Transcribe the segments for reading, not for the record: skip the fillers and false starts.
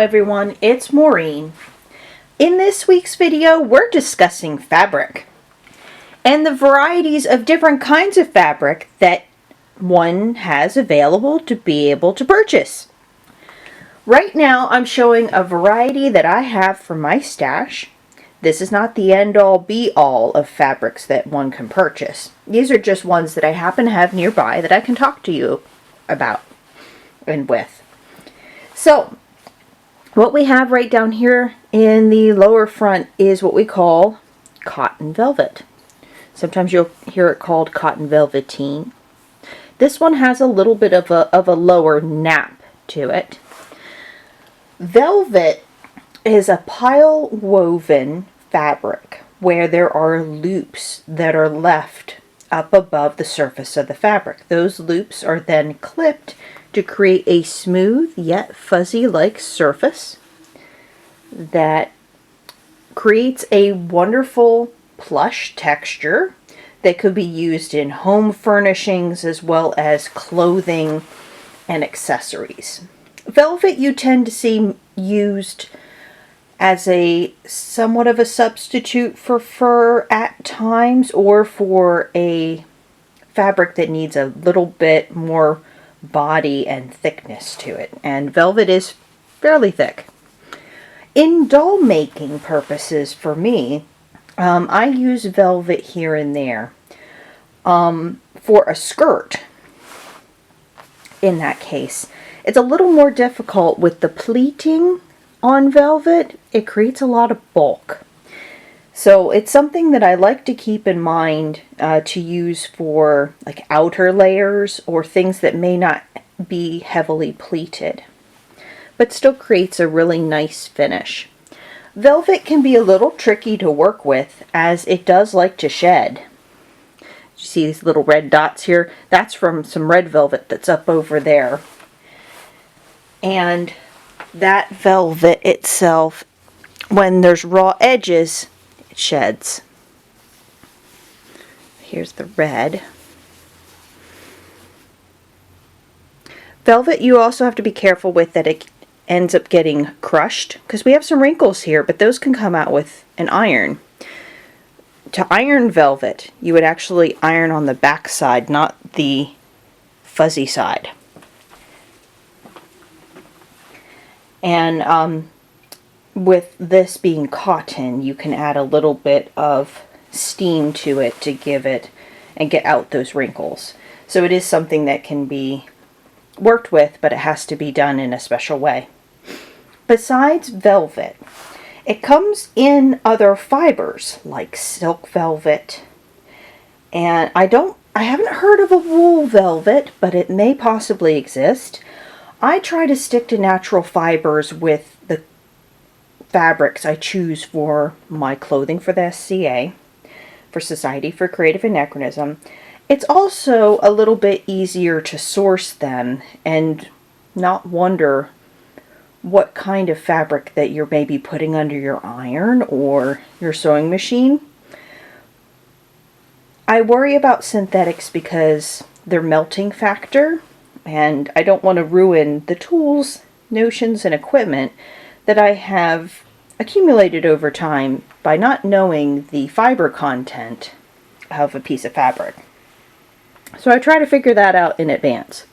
everyone, it's Maureen. In this week's video, we're discussing fabric and the varieties of different kinds of fabric that one has available to be able to purchase. Right now, I'm showing a variety that I have for my stash. This is not the end-all be-all of fabrics that one can purchase. These are just ones that I happen to have nearby that I can talk to you about and with. So, what we have right down here in the lower front is what we call cotton velvet. Sometimes you'll hear it called cotton velveteen. This one has a little bit of a lower nap to it. Velvet is a pile woven fabric where there are loops that are left up above the surface of the fabric. Those loops are then clipped to create a smooth yet fuzzy-like surface that creates a wonderful plush texture that could be used in home furnishings as well as clothing and accessories. Velvet you tend to see used as a somewhat of a substitute for fur at times, or for a fabric that needs a little bit more body and thickness to it, and velvet is fairly thick. In doll making purposes for me, I use velvet here and there for a skirt. In that case, it's a little more difficult with the pleating on velvet. It creates a lot of bulk. So it's something that I like to keep in mind to use for like outer layers or things that may not be heavily pleated, but still creates a really nice finish. Velvet can be a little tricky to work with as it does like to shed. You see these little red dots here? That's from some red velvet that's up over there. And that velvet itself, when there's raw edges, it sheds. Here's the red. Velvet you also have to be careful with that it ends up getting crushed, because we have some wrinkles here, but those can come out with an iron. To iron velvet, you would actually iron on the back side, not the fuzzy side. And with this being cotton, you can add a little bit of steam to it to give it and get out those wrinkles. So it is something that can be worked with, but it has to be done in a special way. Besides velvet, it comes in other fibers like silk velvet, and I haven't heard of a wool velvet, but it may possibly exist. I try to stick to natural fibers with the fabrics I choose for my clothing for the SCA, for Society for Creative Anachronism. It's also a little bit easier to source them and not wonder what kind of fabric that you're maybe putting under your iron or your sewing machine. I worry about synthetics because their melting factor, and I don't want to ruin the tools, notions, and equipment that I have accumulated over time by not knowing the fiber content of a piece of fabric. So I try to figure that out in advance.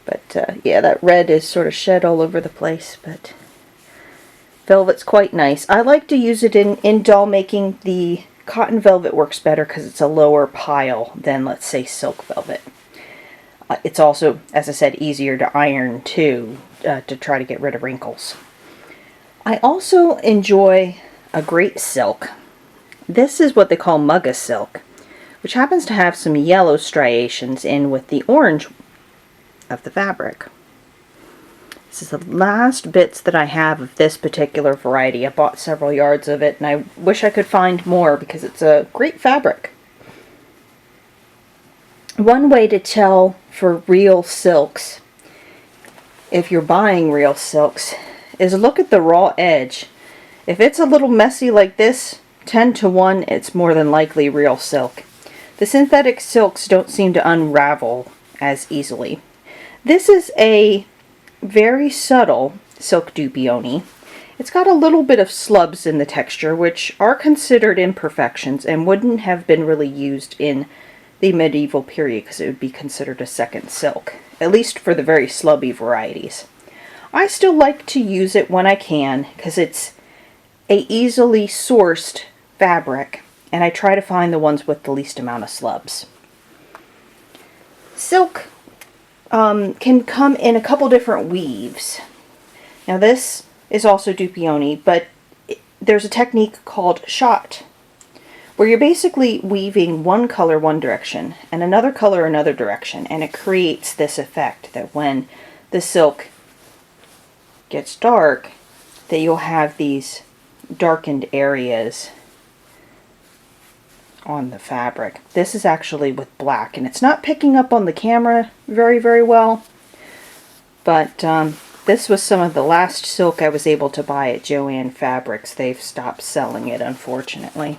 But yeah, that red is sort of shed all over the place, but velvet's quite nice. I like to use it in doll making. The cotton velvet works better because it's a lower pile than, let's say, silk velvet. It's also, as I said, easier to iron too, to try to get rid of wrinkles. I also enjoy a great silk. This is what they call Mugga silk, which happens to have some yellow striations in with the orange of the fabric. This is the last bits that I have of this particular variety. I bought several yards of it, and I wish I could find more because it's a great fabric. One way to tell for real silks, if you're buying real silks, is look at the raw edge. If it's a little messy like this, 10 to 1, it's more than likely real silk. The synthetic silks don't seem to unravel as easily. This is a very subtle silk dupioni. It's got a little bit of slubs in the texture, which are considered imperfections and wouldn't have been really used in the medieval period because it would be considered a second silk, at least for the very slubby varieties. I still like to use it when I can because it's a easily sourced fabric, and I try to find the ones with the least amount of slubs. Silk can come in a couple different weaves. Now this is also dupioni, but there's a technique called shot, where you're basically weaving one color one direction and another color another direction, and it creates this effect that when the silk gets dark, that you'll have these darkened areas on the fabric. This is actually with black, and it's not picking up on the camera very well, but this was some of the last silk I was able to buy at Joann Fabrics. They've stopped selling it, unfortunately.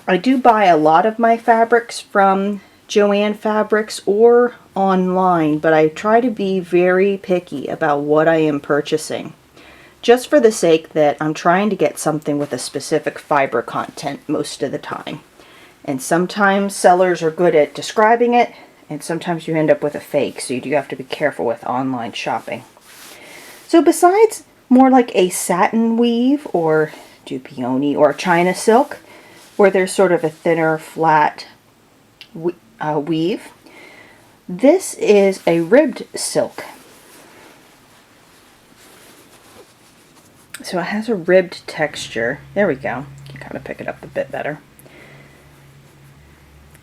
I do buy a lot of my fabrics from Joann Fabrics or online, but I try to be very picky about what I am purchasing, just for the sake that I'm trying to get something with a specific fiber content most of the time. And sometimes sellers are good at describing it, and sometimes you end up with a fake, so you do have to be careful with online shopping. So besides more like a satin weave or dupioni or China silk, where there's sort of a thinner, flat weave, this is a ribbed silk. So it has a ribbed texture. There we go. You can kind of pick it up a bit better.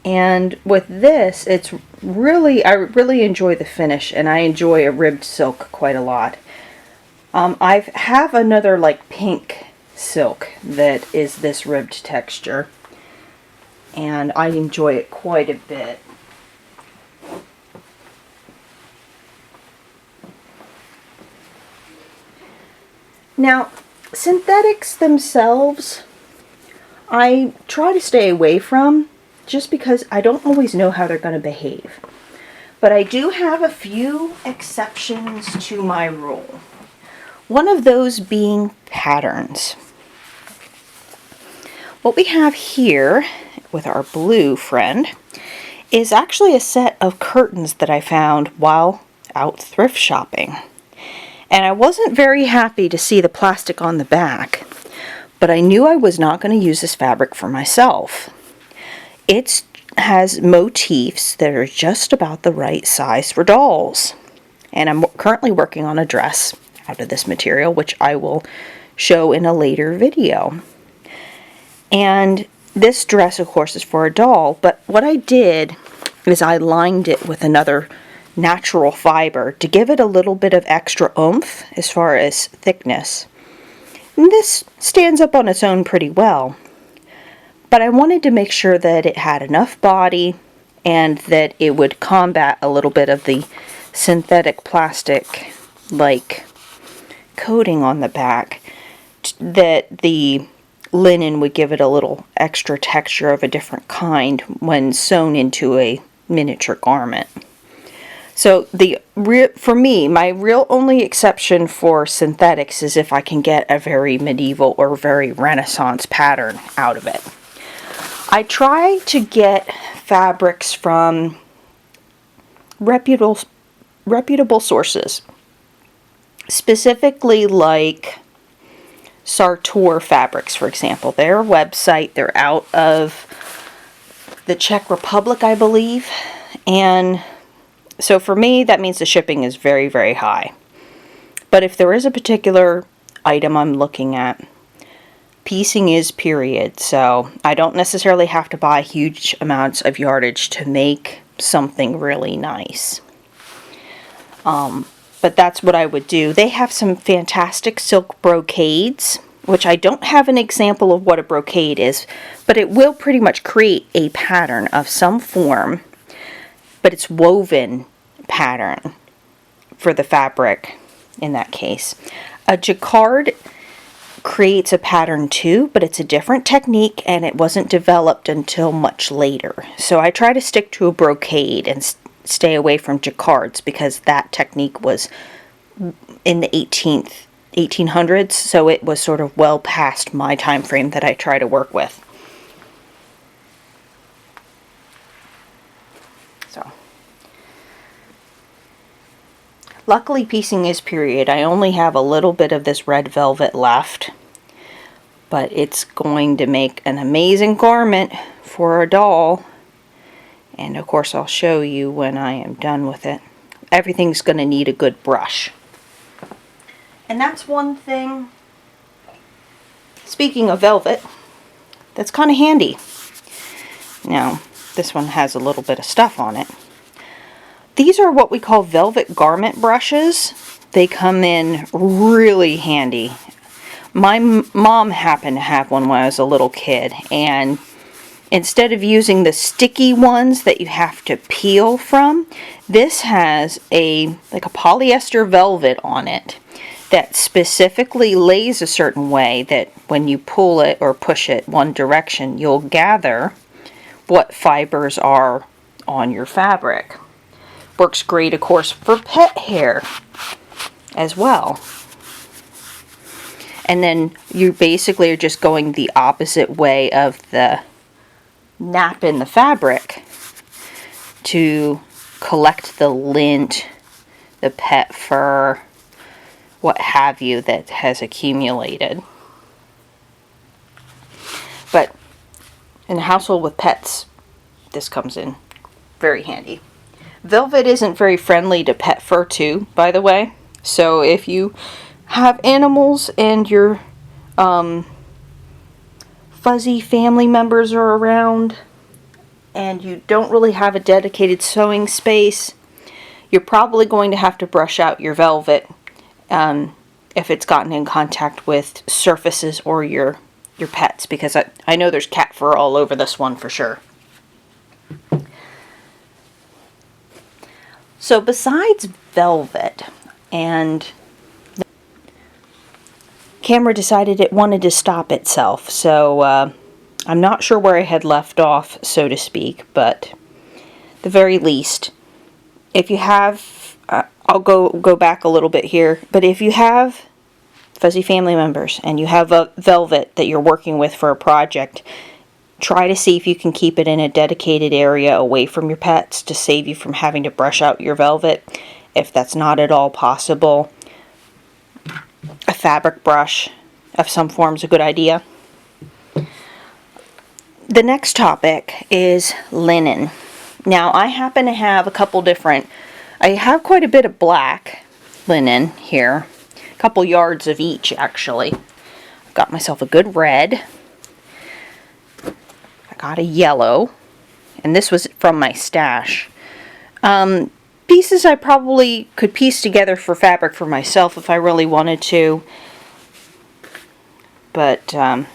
And with this, it's really, I really enjoy the finish, and I enjoy a ribbed silk quite a lot. I have another like pink silk that is this ribbed texture, and I enjoy it quite a bit. Now, synthetics themselves, I try to stay away from, just because I don't always know how they're going to behave. But I do have a few exceptions to my rule. One of those being patterns. What we have here with our blue friend is actually a set of curtains that I found while out thrift shopping. And I wasn't very happy to see the plastic on the back, but I knew I was not going to use this fabric for myself. It has motifs that are just about the right size for dolls. And I'm currently working on a dress out of this material, which I will show in a later video. And this dress, of course, is for a doll, but what I did is I lined it with another natural fiber to give it a little bit of extra oomph as far as thickness. And this stands up on its own pretty well, but I wanted to make sure that it had enough body and that it would combat a little bit of the synthetic plastic like coating on the back, that the linen would give it a little extra texture of a different kind when sewn into a miniature garment. So for me, my real only exception for synthetics is if I can get a very medieval or very Renaissance pattern out of it. I try to get fabrics from reputable sources, specifically like Sartor Fabrics, for example. Their website, they're out of the Czech Republic, I believe, and so for me, that means the shipping is very high. But if there is a particular item I'm looking at, piecing is period, so I don't necessarily have to buy huge amounts of yardage to make something really nice. But that's what I would do. They have some fantastic silk brocades, which I don't have an example of what a brocade is, but it will pretty much create a pattern of some form, but it's woven pattern for the fabric in that case. A jacquard creates a pattern too, but it's a different technique and it wasn't developed until much later. So I try to stick to a brocade and stay away from jacquards because that technique was in the 1800s, so it was sort of well past my time frame that I try to work with. So, luckily piecing is period. I only have a little bit of this red velvet left, but it's going to make an amazing garment for a doll. And of course I'll show you when I am done with it. Everything's going to need a good brush. And that's one thing, speaking of velvet, that's kind of handy. Now, this one has a little bit of stuff on it. These are what we call velvet garment brushes. They come in really handy. My mom happened to have one when I was a little kid, and instead of using the sticky ones that you have to peel from, this has like a polyester velvet on it that specifically lays a certain way that when you pull it or push it one direction, you'll gather what fibers are on your fabric. Works great, of course, for pet hair as well. And then you basically are just going the opposite way of the nap in the fabric to collect the lint, the pet fur, what have you that has accumulated. But in a household with pets, this comes in very handy. Velvet isn't very friendly to pet fur too, by the way. So if you have animals and your fuzzy family members are around and you don't really have a dedicated sewing space, you're probably going to have to brush out your velvet if it's gotten in contact with surfaces or your pets, because I know there's cat fur all over this one for sure. So besides velvet, and the camera decided it wanted to stop itself, so I'm not sure where I had left off, so to speak, but at the very least, if you have, I'll go back a little bit here, but if you have fuzzy family members and you have a velvet that you're working with for a project, try to see if you can keep it in a dedicated area away from your pets to save you from having to brush out your velvet. If that's not at all possible, a fabric brush of some form is a good idea. The next topic is linen. Now, I happen to have a couple different, I have quite a bit of black linen here, a couple yards of each actually. I've got myself a good red. I got a yellow, and this was from my stash. Pieces I probably could piece together for fabric for myself if I really wanted to. But, and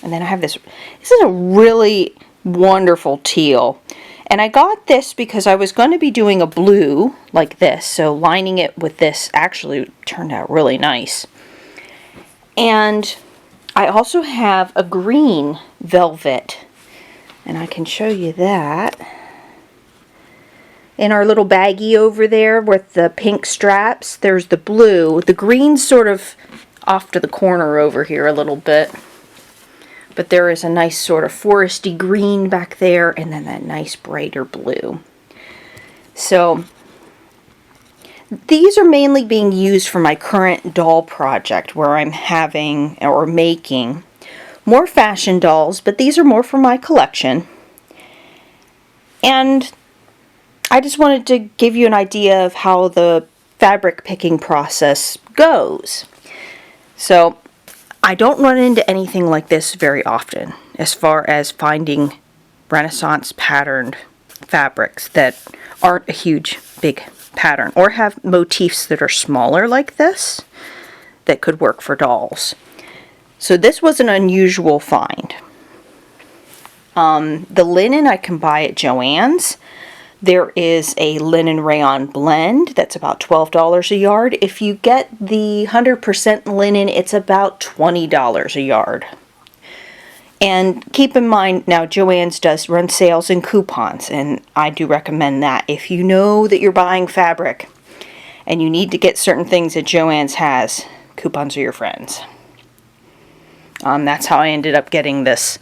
then I have this. This is a really wonderful teal. And I got this because I was going to be doing a blue like this. So lining it with this actually turned out really nice. And I also have a green velvet. And I can show you that. In our little baggie over there with the pink straps, there's the blue. The green's sort of off to the corner over here a little bit. But there is a nice sort of foresty green back there, and then that nice brighter blue. So these are mainly being used for my current doll project where I'm having or making more fashion dolls, but these are more for my collection. And I just wanted to give you an idea of how the fabric picking process goes. So I don't run into anything like this very often as far as finding Renaissance patterned fabrics that aren't a huge big pattern or have motifs that are smaller like this that could work for dolls. So this was an unusual find. The linen I can buy at Joann's. There is a linen rayon blend that's about $12 a yard. If you get the 100% linen, it's about $20 a yard. And keep in mind, now Joann's does run sales and coupons, and I do recommend that. If you know that you're buying fabric and you need to get certain things that Joann's has, coupons are your friends. That's how I ended up getting this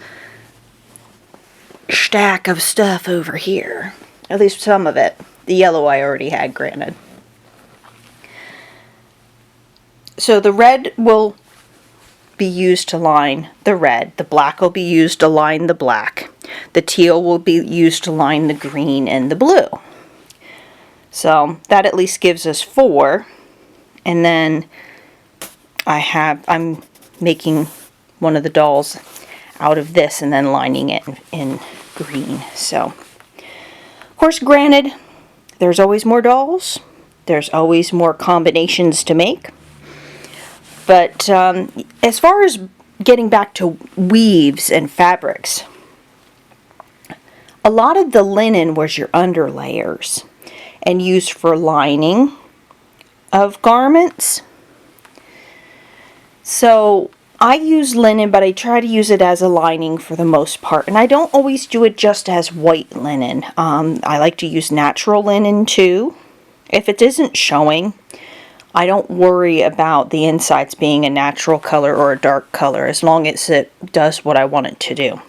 stack of stuff over here. At least some of it. The yellow I already had, granted. So the red will be used to line the red. The black will be used to line the black. The teal will be used to line the green and the blue. So that at least gives us 4. And then I'm making one of the dolls out of this and then lining it in green. So, of course, granted, there's always more dolls. There's always more combinations to make. But as far as getting back to weaves and fabrics, a lot of the linen was your underlayers and used for lining of garments. So I use linen, but I try to use it as a lining for the most part. And I don't always do it just as white linen. I like to use natural linen too. If it isn't showing, I don't worry about the insides being a natural color or a dark color, as long as it does what I want it to do.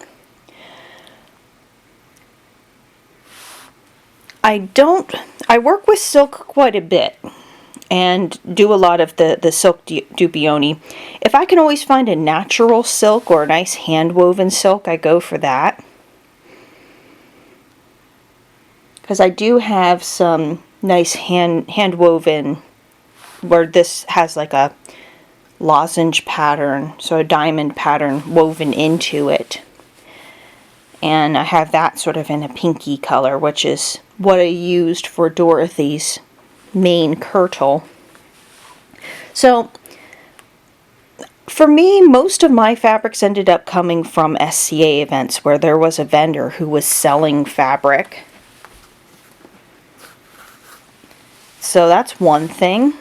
I work with silk quite a bit and do a lot of the silk Dupioni. If I can always find a natural silk or a nice hand-woven silk, I go for that. Because I do have some nice hand-woven where this has like a lozenge pattern, so a diamond pattern woven into it. And I have that sort of in a pinky color, which is what I used for Dorothy's main kirtle. So for me, most of my fabrics ended up coming from SCA events where there was a vendor who was selling fabric. So that's one thing.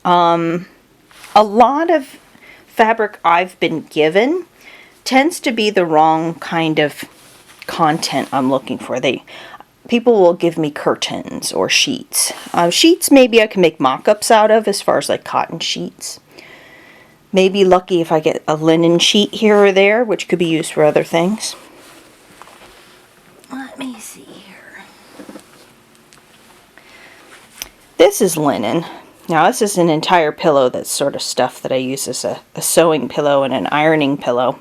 A lot of fabric I've been given tends to be the wrong kind of content I'm looking for. People will give me curtains or sheets. Sheets maybe I can make mock-ups out of, as far as like cotton sheets. Maybe lucky if I get a linen sheet here or there, which could be used for other things. Let me see here. This is linen. Now this is an entire pillow that's sort of stuff that I use as a sewing pillow and an ironing pillow.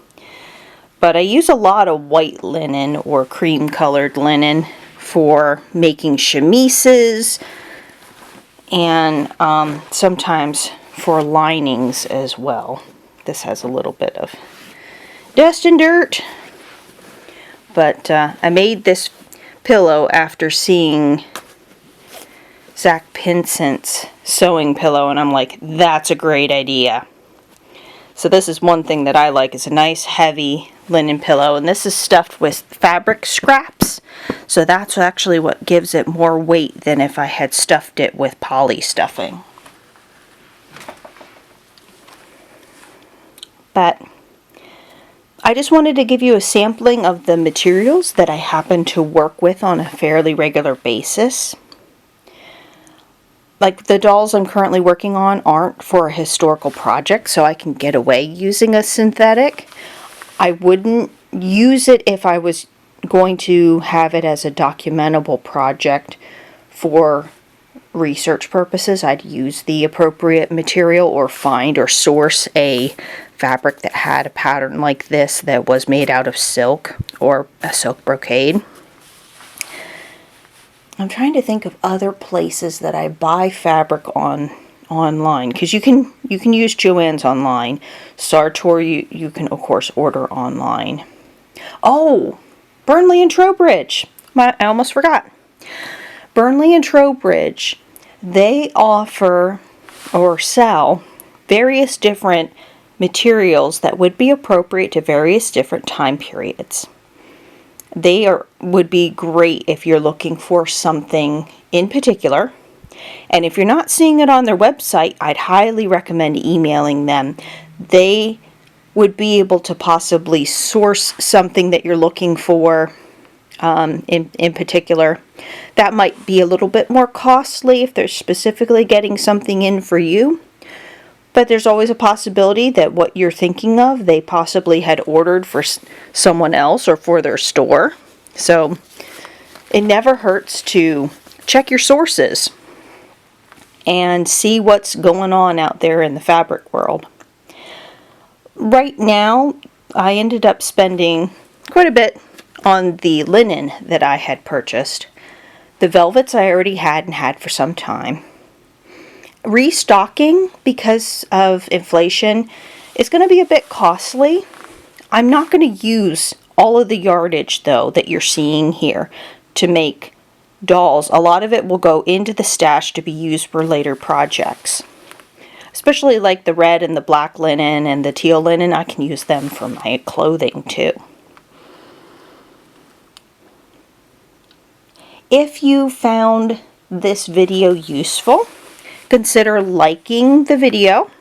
But I use a lot of white linen or cream colored linen for making chemises and sometimes for linings as well. This has a little bit of dust and dirt. But I made this pillow after seeing Zach Pinsent's sewing pillow, and I'm like, that's a great idea. So this is one thing that I like, is a nice heavy linen pillow, and this is stuffed with fabric scraps, so that's actually what gives it more weight than if I had stuffed it with poly stuffing. But I just wanted to give you a sampling of the materials that I happen to work with on a fairly regular basis. Like the dolls I'm currently working on aren't for a historical project, so I can get away using a synthetic. I wouldn't use it if I was going to have it as a documentable project for research purposes. I'd use the appropriate material or find or source a fabric that had a pattern like this that was made out of silk or a silk brocade. I'm trying to think of other places that I buy fabric online, because you can use Joann's online. Sartor you can of course order online. Oh, Burnley and Trowbridge. I almost forgot. Burnley and Trowbridge, they offer or sell various different materials that would be appropriate to various different time periods. They would be great if you're looking for something in particular. And if you're not seeing it on their website, I'd highly recommend emailing them. They would be able to possibly source something that you're looking for in particular. That might be a little bit more costly if they're specifically getting something in for you. But there's always a possibility that what you're thinking of, they possibly had ordered for someone else or for their store. So it never hurts to check your sources and see what's going on out there in the fabric world. Right now, I ended up spending quite a bit on the linen that I had purchased. The velvets I already had and had for some time. Restocking, because of inflation, is going to be a bit costly. I'm not going to use all of the yardage, though, that you're seeing here to make dolls. A lot of it will go into the stash to be used for later projects. Especially like the red and the black linen and the teal linen, I can use them for my clothing too. If you found this video useful, consider liking the video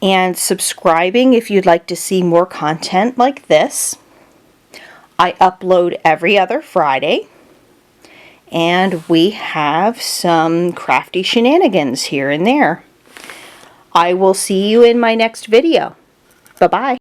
and subscribing if you'd like to see more content like this. I upload every other Friday, and we have some crafty shenanigans here and there. I will see you in my next video. Bye-bye.